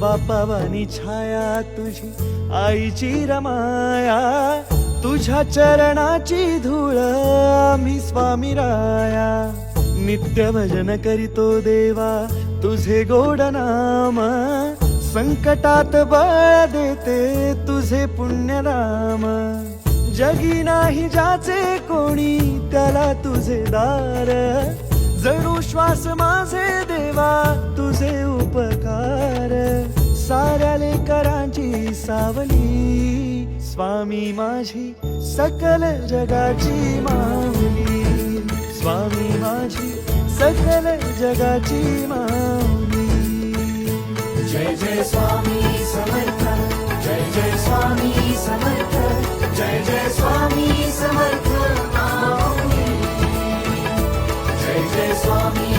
बापावानी छाया तुझी आईची रमाया, तुझ्या चरणाची धूळ आम्ही स्वामी राया. नित्य भजन करीतो देवा तुझे गोड नाम, संकटात बळ देते तुझे पुण्य नाम. जगी नाही ज्याचे कोणी त्याला तुझे दार, जणू श्वास माझे देवा तुझे उपकार. साऱ्या लेकरांची सावली स्वामी माझी सकल जगाची माऊली. स्वामी माझी सकल जगाची माऊली. जय जय स्वामी समर्थ, जय जय स्वामी समर्थ, जय जय स्वामी समर्थ माऊली. जय जय स्वामी